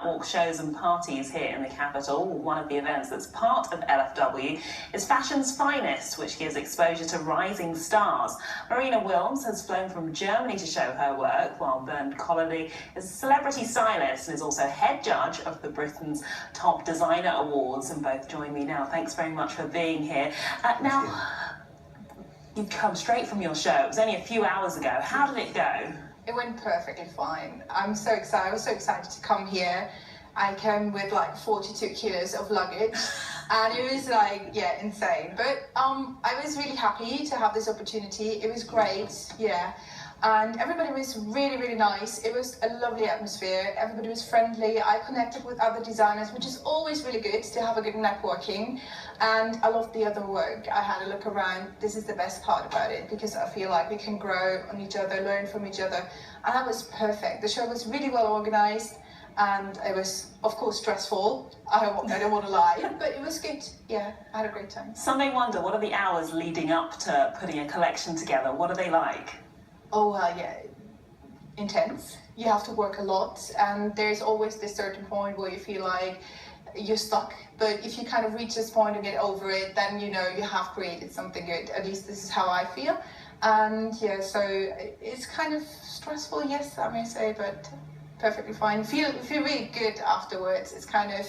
Walk shows and parties here in the capital. One of the events that's part of LFW is Fashion's Finest, which gives exposure to rising stars. Marina Wilms has flown from Germany to show her work, while Bernard.Connolly is a celebrity stylist and is also head judge of the Britain's Top Designer Awards. And both join me now. Thanks very much for being here. You've come straight from your show. It was only a few hours ago. How did it go? It went perfectly fine. I'm so excited. I was so excited to come here. I came with like 42 kilos of luggage and it was like, yeah, insane. But I was really happy to have this opportunity. It was great, yeah. And everybody was really, really nice. It was a lovely atmosphere. Everybody was friendly. I connected with other designers, which is always really good to have a good networking. And I loved the other work. I had a look around. This is the best part about it because I feel like we can grow on each other, learn from each other. And that was perfect. The show was really well organized and it was, of course, stressful. I don't want to lie, but it was good. Yeah, I had a great time. Some may wonder, what are the hours leading up to putting a collection together? What are they like? Oh, yeah, intense. You have to work a lot and there's always this certain point where you feel like you're stuck. But if you kind of reach this point and get over it, then you know you have created something good. At least this is how I feel. And yeah, so it's kind of stressful, yes, I may say, but perfectly fine. Feel really good afterwards. It's kind of,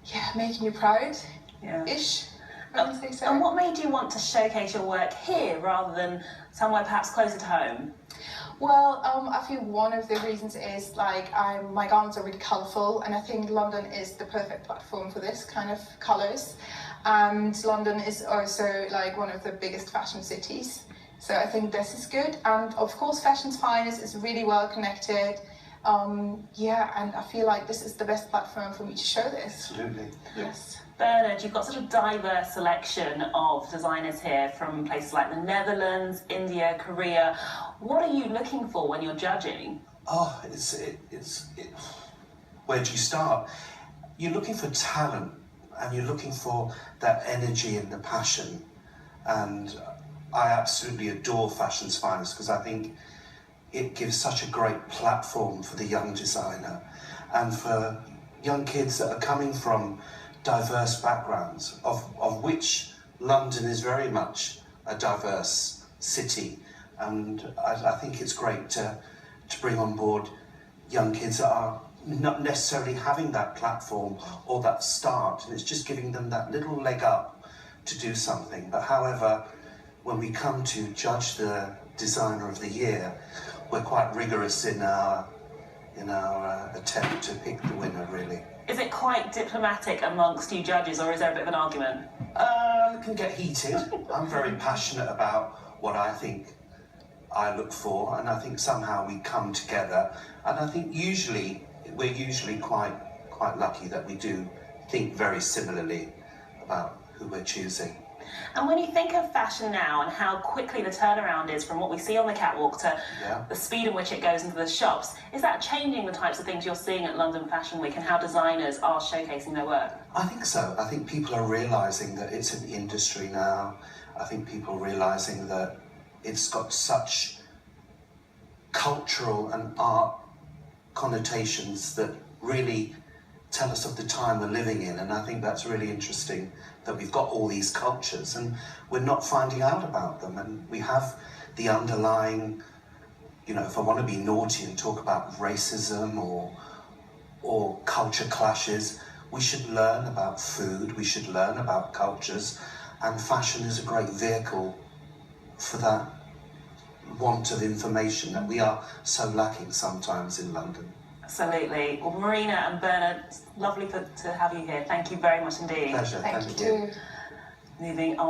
yeah, making you proud-ish. Yeah. So. And what made you want to showcase your work here rather than somewhere perhaps closer to home? Well, I feel one of the reasons is like my garments are really colourful and I think London is the perfect platform for this kind of colours. And London is also like one of the biggest fashion cities. So I think this is good. And of course, Fashion's Finest is really well connected. Yeah, and I feel like this is the best platform for me to show this. Absolutely. Yes. Bernard, you've got such a diverse selection of designers here from places like the Netherlands, India, Korea. What are you looking for when you're judging? Oh, where do you start? You're looking for talent and you're looking for that energy and the passion. And I absolutely adore Fashion's Finest because I think it gives such a great platform for the young designer and for young kids that are coming from diverse backgrounds, of which London is very much a diverse city. And I think it's great to bring on board young kids that are not necessarily having that platform or that start, and it's just giving them that little leg up to do something. But however, when we come to judge the designer of the year, we're quite rigorous in our attempt to pick the winner, really. Is it quite diplomatic amongst you judges, or is there a bit of an argument? It can get heated. I'm very passionate about what I think I look for, and I think somehow we come together. And I think we're usually quite lucky that we do think very similarly about who we're choosing. And when you think of fashion now and how quickly the turnaround is from what we see on the catwalk to the speed in which it goes into the shops, is that changing the types of things you're seeing at London Fashion Week and how designers are showcasing their work? I think so. I think people are realising that it's an industry now. I think people are realising that it's got such cultural and art connotations that really tell us of the time we're living in, and I think that's really interesting that we've got all these cultures and we're not finding out about them, and we have the underlying, you know, if I want to be naughty and talk about racism or culture clashes, we should learn about food, we should learn about cultures, and fashion is a great vehicle for that want of information that we are so lacking sometimes in London. Absolutely. Well, Marina and Bernard, lovely to have you here. Thank you very much indeed. Pleasure. Thank you. Moving on.